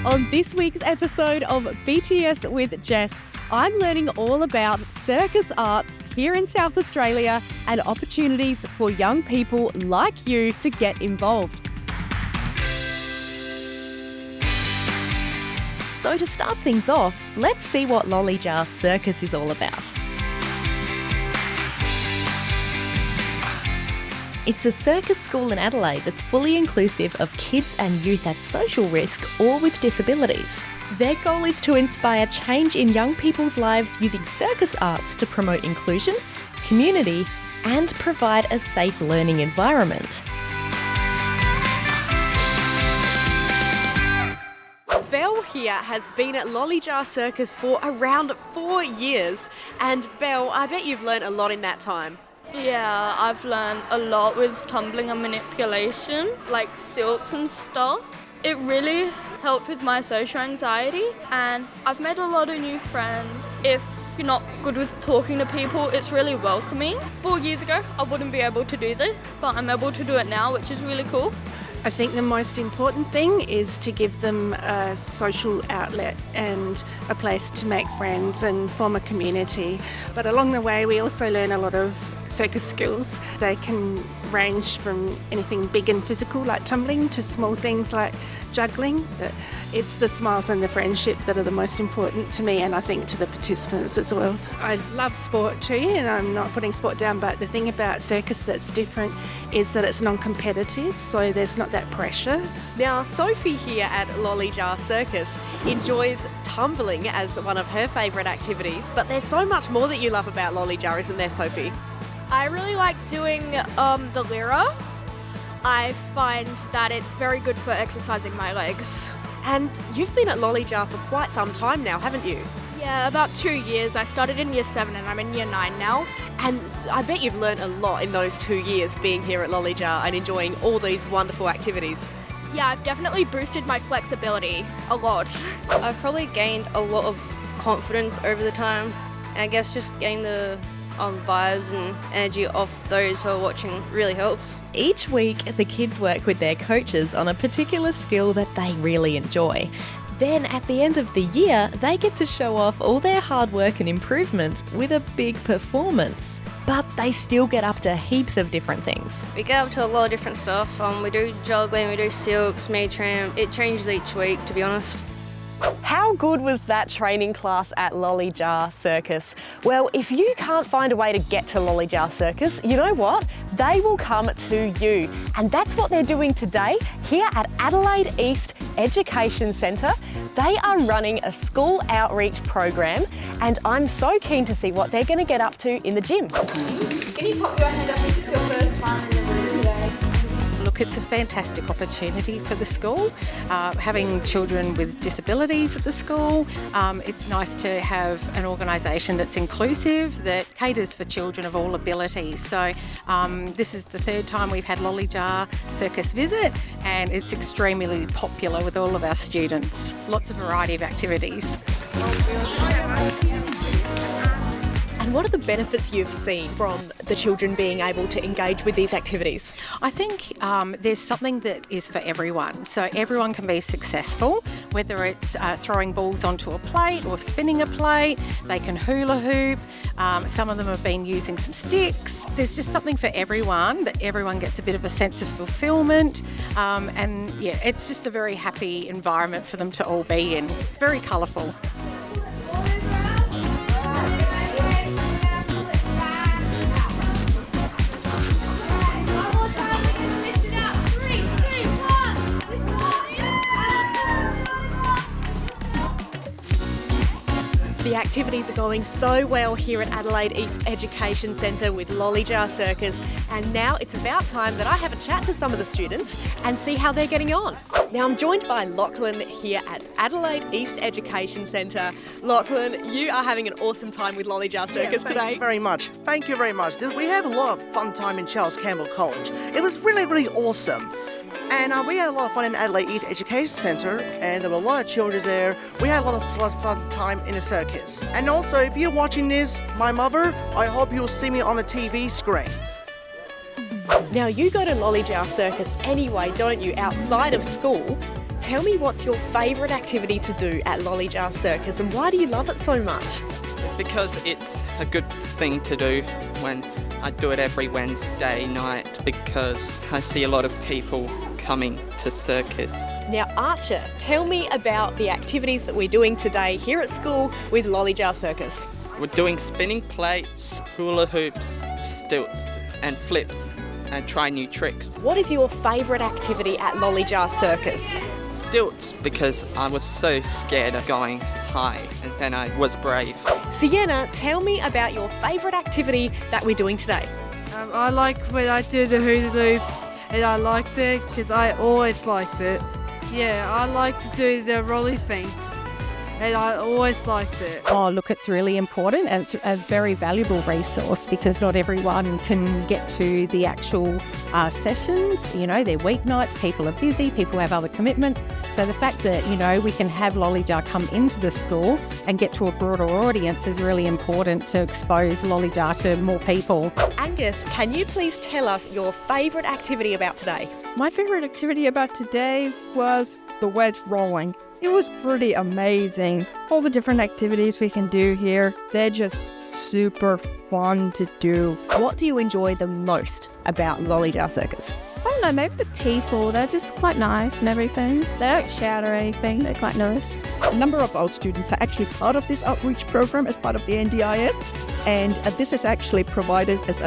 On this week's episode of BTS with Jess, I'm learning all about circus arts here in South Australia and opportunities for young people like you to get involved. So to start things off, let's see what Lolly Jar Circus is all about. It's a circus school in Adelaide that's fully inclusive of kids and youth at social risk or with disabilities. Their goal is to inspire change in young people's lives using circus arts to promote inclusion, community, and provide a safe learning environment. Belle here has been at Lolly Jar Circus for around 4 years. And Belle, I bet you've learnt a lot in that time. Yeah, I've learned a lot with tumbling and manipulation, like silks and stuff. It really helped with my social anxiety, and I've made a lot of new friends. If you're not good with talking to people, it's really welcoming. 4 years ago, I wouldn't be able to do this, but I'm able to do it now, which is really cool. I think the most important thing is to give them a social outlet and a place to make friends and form a community. But along the way, we also learn a lot of circus skills. They can range from anything big and physical like tumbling to small things like juggling. But it's the smiles and the friendship that are the most important to me, and I think to the participants as well. I love sport too, and I'm not putting sport down, but the thing about circus that's different is that it's non-competitive, so there's not that pressure. Now, Sophie here at Lolly Jar Circus enjoys tumbling as one of her favourite activities, but there's so much more that you love about Lolly Jar, isn't there, Sophie? I really like doing the lyra. I find that it's very good for exercising my legs. And you've been at Lolly Jar for quite some time now, haven't you? Yeah, about 2 years. I started in year 7 and I'm in year 9 now. And I bet you've learnt a lot in those 2 years being here at Lolly Jar and enjoying all these wonderful activities. Yeah, I've definitely boosted my flexibility a lot. I've probably gained a lot of confidence over the time, and I guess just getting the vibes and energy off those who are watching really helps. Each week, the kids work with their coaches on a particular skill that they really enjoy. Then at the end of the year, they get to show off all their hard work and improvements with a big performance. But they still get up to heaps of different things. We get up to a lot of different stuff. We do juggling, we do silks, me tramp. It changes each week, to be honest. How good was that training class at Lolly Jar Circus? Well, if you can't find a way to get to Lolly Jar Circus, you know what? They will come to you. And that's what they're doing today here at Adelaide East Education Centre. They are running a school outreach program, and I'm so keen to see what they're going to get up to in the gym. Can you pop your hand up? This is your first time in the room today. Look, it's a fantastic opportunity for the school, having children with disabilities at the school. It's nice to have an organisation that's inclusive, that caters for children of all abilities. So this is the 3rd time we've had Lolly Jar Circus visit, and it's extremely popular with all of our students. Lots of variety of activities. And what are the benefits you've seen from the children being able to engage with these activities? I think there's something that is for everyone. So everyone can be successful, whether it's throwing balls onto a plate or spinning a plate. They can hula hoop. Some of them have been using some sticks. There's just something for everyone, that everyone gets a bit of a sense of fulfilment. And yeah, it's just a very happy environment for them to all be in. It's very colourful. The activities are going so well here at Adelaide East Education Centre with Lolly Jar Circus, and now it's about time that I have a chat to some of the students and see how they're getting on. Now I'm joined by Lachlan here at Adelaide East Education Centre. Lachlan, you are having an awesome time with Lolly Jar Circus today. Thank you very much. Thank you very much. We had a lot of fun time in Charles Campbell College. It was really, really awesome. And we had a lot of fun in Adelaide East Education Centre, and there were a lot of children there. We had a lot of fun time in the circus. And also, if you're watching this, my mother, I hope you'll see me on the TV screen. Now, you go to Lolly Jar Circus anyway, don't you, outside of school? tell me what's your favourite activity to do at Lolly Jar Circus and why do you love it so much? Because it's a good thing to do when I do it every Wednesday night because I see a lot of people coming to circus. Now Archer, tell me about the activities that we're doing today here at school with Lolly Jar Circus. We're doing spinning plates, hula hoops, stilts and flips and try new tricks. What is your favourite activity at Lolly Jar Circus? Stilts, because I was so scared of going high and then I was brave. Sienna, tell me about your favourite activity that we're doing today. I like when I do the hula loops, and I liked it because I always liked it. Yeah, I like to do the rolly things, and I always liked it. Oh, look, it's really important and it's a very valuable resource because not everyone can get to the actual sessions. You know, they're weeknights, people are busy, people have other commitments. So the fact that, you know, we can have Lolly Jar come into the school and get to a broader audience is really important to expose Lolly Jar to more people. Angus, can you please tell us your favourite activity about today? My favourite activity about today was the wedge rolling. It was pretty amazing. All the different activities we can do here, they're just super fun to do. What do you enjoy the most about Lolly Jar Circus? I don't know, maybe the people, they're just quite nice and everything. They don't shout or anything, they're quite nice. A number of our students are actually part of this outreach program as part of the NDIS. And this has actually provided us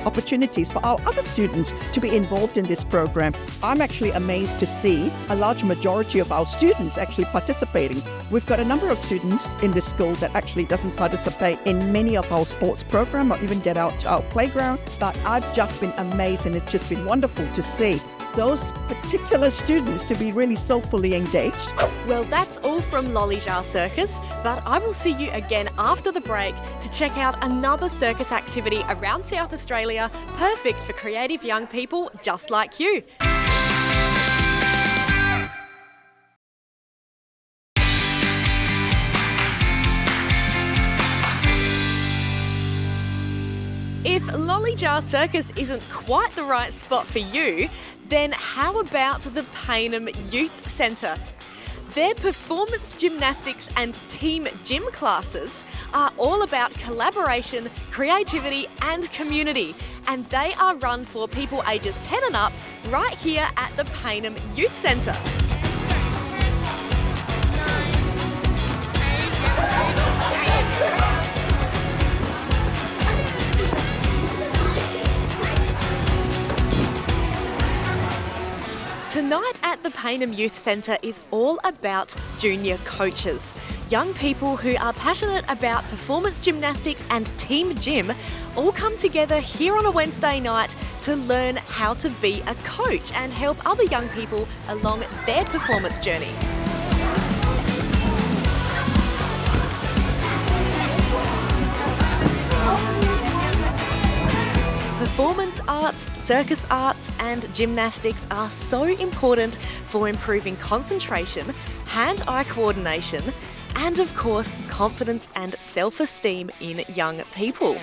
opportunities for our other students to be involved in this program. I'm actually amazed to see a large majority of our students actually participating. We've got a number of students in this school that actually doesn't participate in many of our sports program or even get out to our playground. But I've just been amazed and it's just been wonderful to see those particular students to be really so fully engaged. Well, that's all from Lolly Jar Circus, but I will see you again after the break to check out another circus activity around South Australia, perfect for creative young people just like you. If Lolly Jar Circus isn't quite the right spot for you, then how about the Payneham Youth Centre? Their performance gymnastics and team gym classes are all about collaboration, creativity and community, and they are run for people ages 10 and up right here at the Payneham Youth Centre. Tonight at the Payneham Youth Centre is all about junior coaches. Young people who are passionate about performance gymnastics and team gym all come together here on a Wednesday night to learn how to be a coach and help other young people along their performance journey. Performance arts, circus arts and gymnastics are so important for improving concentration, hand-eye coordination and of course confidence and self-esteem in young people.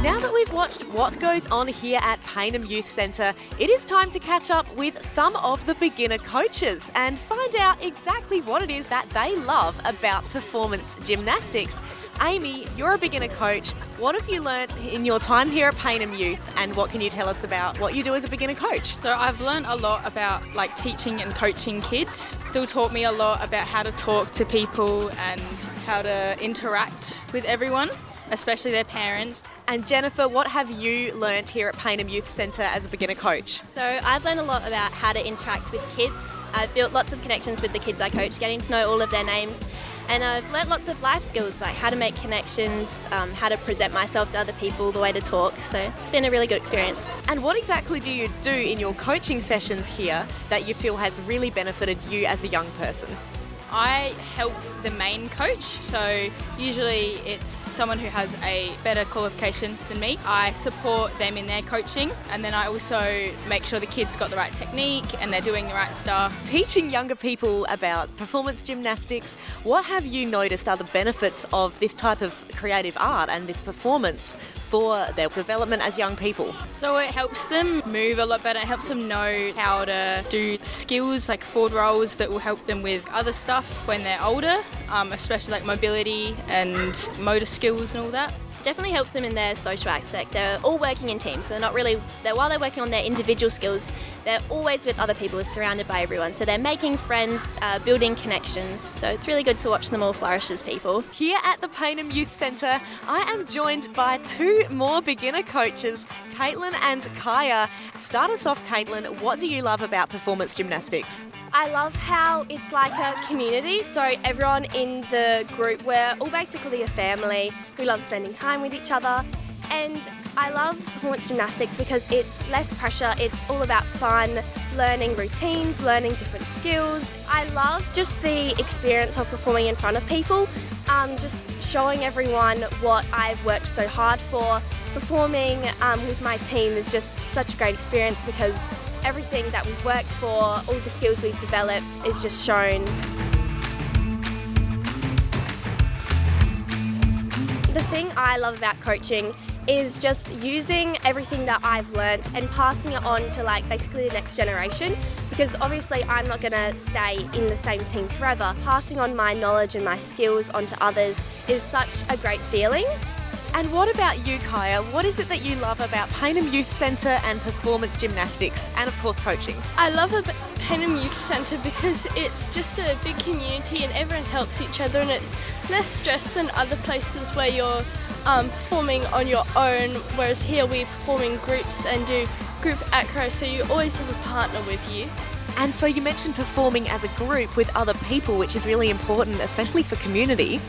Now that we've watched what goes on here at Payneham Youth Centre, it is time to catch up with some of the beginner coaches and find out exactly what it is that they love about performance gymnastics. Amy, you're a beginner coach. What have you learnt in your time here at Payneham Youth and what can you tell us about what you do as a beginner coach? So I've learned a lot about teaching and coaching kids. Still taught me a lot about how to talk to people and how to interact with everyone, especially their parents. And Jennifer, what have you learnt here at Payneham Youth Centre as a beginner coach? So I've learned a lot about how to interact with kids. I've built lots of connections with the kids I coach, getting to know all of their names. And I've learnt lots of life skills, like how to make connections, how to present myself to other people, the way to talk. So it's been a really good experience. And what exactly do you do in your coaching sessions here that you feel has really benefited you as a young person? I help the main coach, so usually it's someone who has a better qualification than me. I support them in their coaching, and then I also make sure the kids got the right technique and they're doing the right stuff. Teaching younger people about performance gymnastics, what have you noticed are the benefits of this type of creative art and this performance for their development as young people? So it helps them move a lot better. It helps them know how to do skills like forward rolls that will help them with other stuff when they're older, especially like mobility and motor skills and all that. Definitely helps them in their social aspect. They're all working in teams, so while they're working on their individual skills, they're always with other people, surrounded by everyone. So they're making friends, building connections. So it's really good to watch them all flourish as people. Here at the Payneham Youth Centre, I am joined by two more beginner coaches, Caitlin and Kaya. Start us off, Caitlin. What do you love about performance gymnastics? I love how it's like a community, so everyone in the group, we're all basically a family. We love spending time with each other, and I love performance gymnastics because it's less pressure, it's all about fun, learning routines, learning different skills. I love just the experience of performing in front of people, just showing everyone what I've worked so hard for. Performing with my team is just such a great experience because everything that we've worked for, all the skills we've developed is just shown. The thing I love about coaching is just using everything that I've learnt and passing it on to basically the next generation, because obviously I'm not going to stay in the same team forever. Passing on my knowledge and my skills onto others is such a great feeling. And what about you, Kaya? What is it that you love about Payneham Youth Centre and performance gymnastics, and of course coaching? I love Payneham Youth Centre because it's just a big community and everyone helps each other, and it's less stress than other places where you're performing on your own, whereas here we perform in groups and do group acro, so you always have a partner with you. And so you mentioned performing as a group with other people, which is really important, especially for community.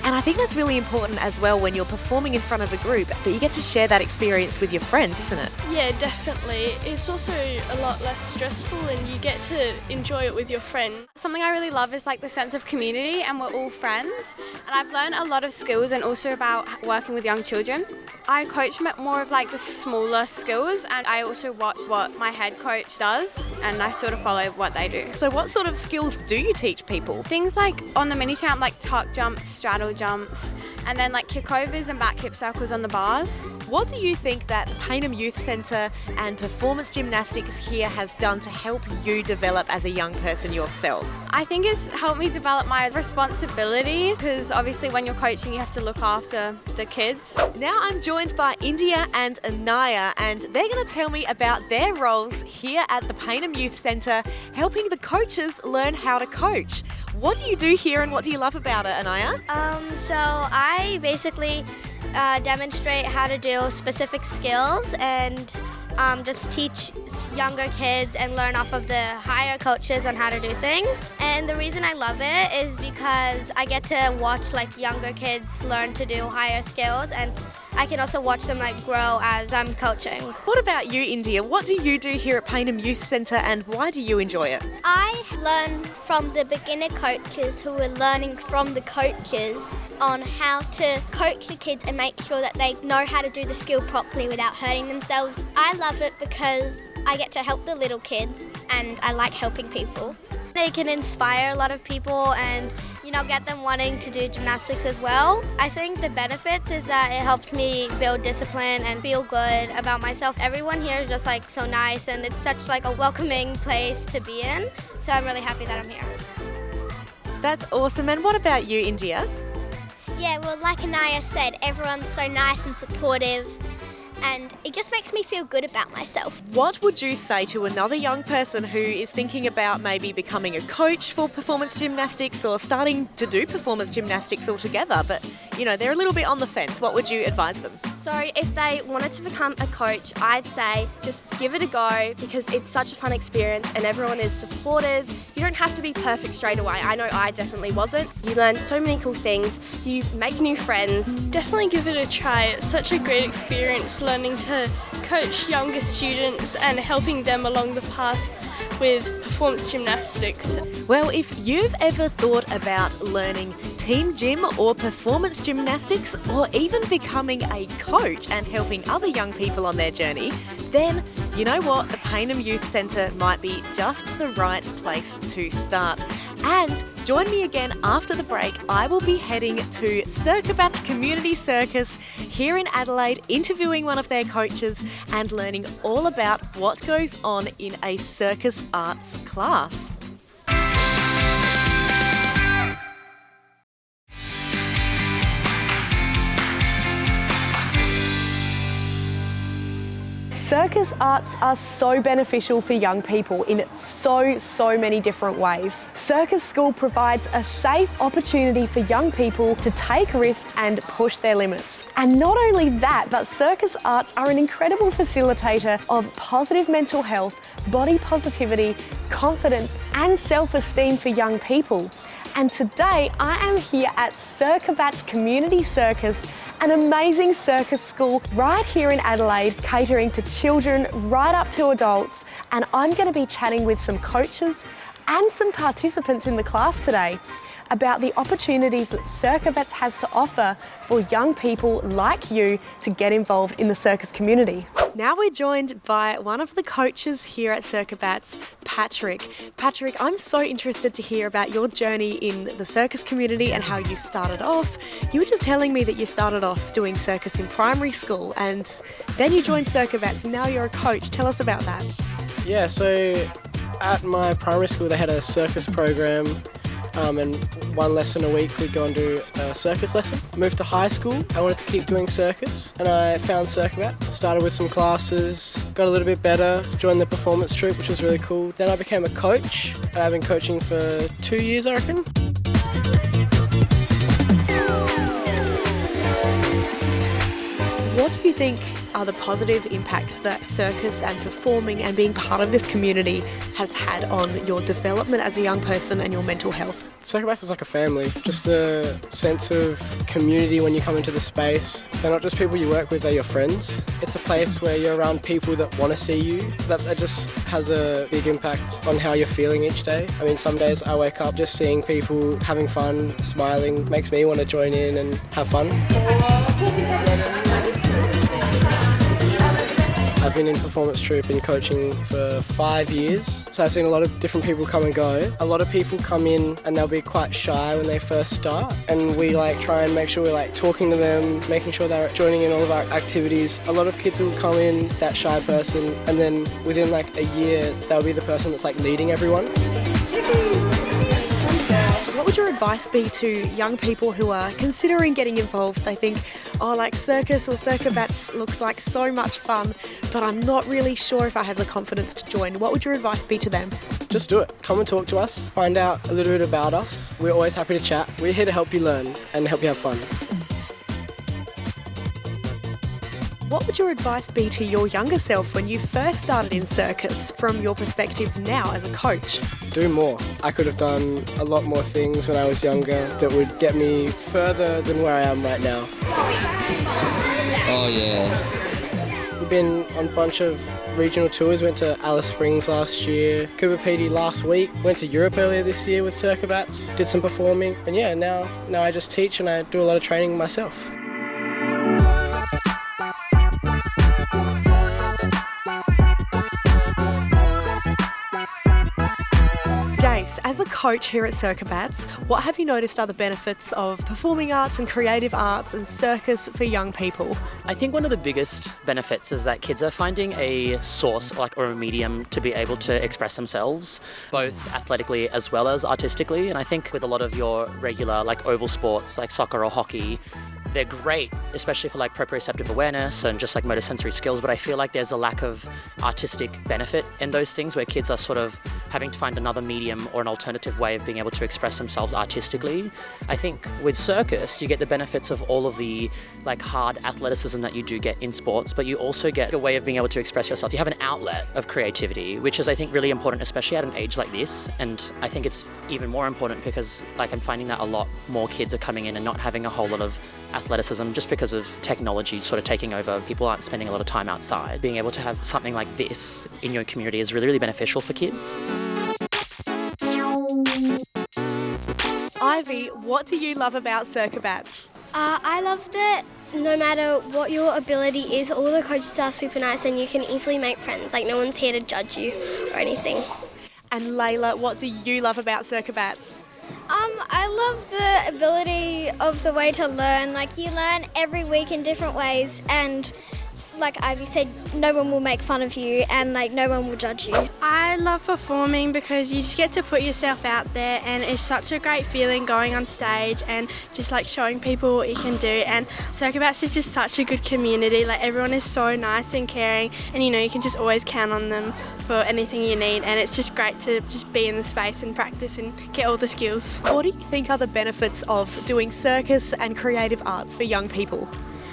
And I think that's really important as well when you're performing in front of a group, that you get to share that experience with your friends, isn't it? Yeah, definitely. It's also a lot less stressful and you get to enjoy it with your friend. Something I really love is the sense of community, and we're all friends. And I've learned a lot of skills and also about working with young children. I coach more of the smaller skills, and I also watch what my head coach does, and I sort of follow what they do. So what sort of skills do you teach people? Things on the mini champ, tuck jumps, straddle jumps, and then kickovers and back hip circles on the bars. What do you think that Payneham Youth Centre and performance gymnastics here has done to help you develop as a young person yourself? I think it's helped me develop my responsibility, because obviously when you're coaching you have to look after the kids. Now I'm joined by India and Anaya, and they're going to tell me about their roles here at the Payneham Youth Centre, helping the coaches learn how to coach. What do you do here and what do you love about it, Anaya? So I basically demonstrate how to do specific skills and just teach younger kids and learn off of the higher coaches on how to do things. And the reason I love it is because I get to watch younger kids learn to do higher skills, and I can also watch them grow as I'm coaching. What about you, India? What do you do here at Payneham Youth Centre and why do you enjoy it? I learn from the beginner coaches who are learning from the coaches on how to coach the kids and make sure that they know how to do the skill properly without hurting themselves. I love it because I get to help the little kids and I like helping people. They can inspire a lot of people and get them wanting to do gymnastics as well. I think the benefits is that it helps me build discipline and feel good about myself. Everyone here is just so nice, and it's such a welcoming place to be in. So I'm really happy that I'm here. That's awesome. And what about you, India? Yeah, well, like Anaya said, everyone's so nice and supportive, and it just makes me feel good about myself. What would you say to another young person who is thinking about maybe becoming a coach for performance gymnastics or starting to do performance gymnastics altogether, but they're a little bit on the fence? What would you advise them? So if they wanted to become a coach, I'd say just give it a go, because it's such a fun experience and everyone is supportive. You don't have to be perfect straight away. I know I definitely wasn't. You learn so many cool things. You make new friends. Definitely give it a try. It's such a great experience learning to coach younger students and helping them along the path with performance gymnastics. Well, if you've ever thought about learning team gym or performance gymnastics, or even becoming a coach and helping other young people on their journey, then you know what? The Payneham Youth Centre might be just the right place to start. And join me again after the break. I will be heading to CircoBats Community Circus here in Adelaide, interviewing one of their coaches and learning all about what goes on in a circus arts class. Circus arts are so beneficial for young people in so many different ways. Circus school provides a safe opportunity for young people to take risks and push their limits. And not only that, but circus arts are an incredible facilitator of positive mental health, body positivity, confidence and self-esteem for young people. And today I am here at CircoBats Community Circus, an amazing circus school right here in Adelaide, catering to children right up to adults. And I'm going to be chatting with some coaches and some participants in the class today about the opportunities that CircoBats has to offer for young people like you to get involved in the circus community. Now we're joined by one of the coaches here at CircoBats, Patrick. Patrick, I'm so interested to hear about your journey in the circus community and how you started off. You were just telling me that you started off doing circus in primary school and then you joined CircoBats and now you're a coach. Tell us about that. Yeah, so at my primary school they had a circus program. And one lesson a week we'd go and do a circus lesson. Moved to high school, I wanted to keep doing circus and I found CircoBats. Started with some classes, got a little bit better, joined the performance troupe which was really cool. Then I became a coach and I've been coaching for 2 years I reckon. What do you think are the positive impacts that circus and performing and being part of this community has had on your development as a young person and your mental health? CircoBats is like a family, just the sense of community when you come into the space. They're not just people you work with, they're your friends. It's a place where you're around people that want to see you. That just has a big impact on how you're feeling each day. I mean, some days I wake up just seeing people having fun, smiling, makes me want to join in and have fun. I've been in performance troupe and coaching for 5 years, so I've seen a lot of different people come and go. A lot of people come in and they'll be quite shy when they first start, and we try and make sure we're talking to them, making sure they're joining in all of our activities. A lot of kids will come in, that shy person, and then within a year they'll be the person that's leading everyone. What would your advice be to young people who are considering getting involved? They think, circus or CircoBats looks like so much fun, but I'm not really sure if I have the confidence to join. What would your advice be to them? Just do it. Come and talk to us. Find out a little bit about us. We're always happy to chat. We're here to help you learn and help you have fun. What would your advice be to your younger self when you first started in circus, from your perspective now as a coach? Do more. I could have done a lot more things when I was younger that would get me further than where I am right now. Oh yeah. We've been on a bunch of regional tours. Went to Alice Springs last year, Cooper PD last week, went to Europe earlier this year with CircoBats, did some performing, and yeah, now I just teach and I do a lot of training myself. Jace, as a coach here at CircoBats, what have you noticed are the benefits of performing arts and creative arts and circus for young people? I think one of the biggest benefits is that kids are finding a source or a medium to be able to express themselves, both athletically as well as artistically. And I think with a lot of your regular oval sports like soccer or hockey, they're great, especially for proprioceptive awareness and just motor sensory skills, but I feel like there's a lack of artistic benefit in those things where kids are sort of having to find another medium or an alternative way of being able to express themselves artistically. I think with circus, you get the benefits of all of the hard athleticism that you do get in sports, but you also get a way of being able to express yourself. You have an outlet of creativity, which is I think really important, especially at an age like this. And I think it's even more important because I'm finding that a lot more kids are coming in and not having a whole lot of athleticism just because of technology sort of taking over. People aren't spending a lot of time outside. Being able to have something like this in your community is really, really beneficial for kids. Ivy, what do you love about CircoBats? I love that no matter what your ability is, all the coaches are super nice and you can easily make friends. Like, no one's here to judge you or anything. And Layla, what do you love about CircoBats? I love the ability of the way to learn. Like, you learn every week in different ways, and like Ivy said, no one will make fun of you and like no one will judge you. I love performing because you just get to put yourself out there, and it's such a great feeling going on stage and just like showing people what you can do. And CircoBats is just such a good community. Like, everyone is so nice and caring, and you know, you can just always count on them for anything you need, and it's just great to just be in the space and practice and get all the skills. What do you think are the benefits of doing circus and creative arts for young people?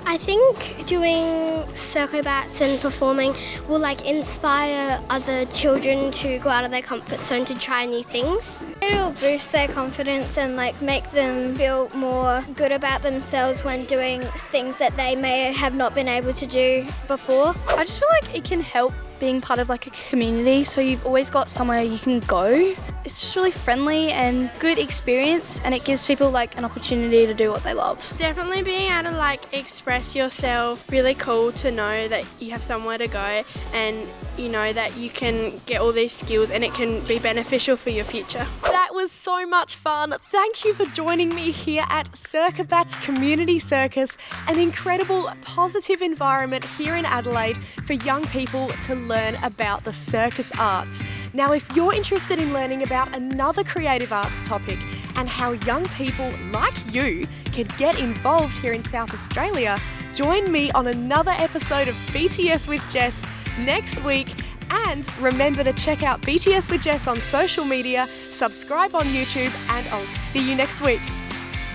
I think doing CircoBats and performing will like inspire other children to go out of their comfort zone to try new things. It'll boost their confidence and like make them feel more good about themselves when doing things that they may have not been able to do before. I just feel like it can help being part of like a community, so you've always got somewhere you can go. It's just really friendly and good experience, and it gives people like an opportunity to do what they love. Definitely being able to like express yourself, really cool to know that you have somewhere to go and you know that you can get all these skills and it can be beneficial for your future. That was so much fun. Thank you for joining me here at CircoBats Community Circus, an incredible positive environment here in Adelaide for young people to learn about the circus arts. Now, if you're interested in learning about another creative arts topic and how young people like you can get involved here in South Australia, join me on another episode of BTS with Jess next week. And remember to check out BTS with Jess on social media, subscribe on YouTube, and I'll see you next week.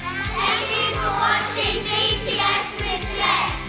Thank you for watching BTS with Jess.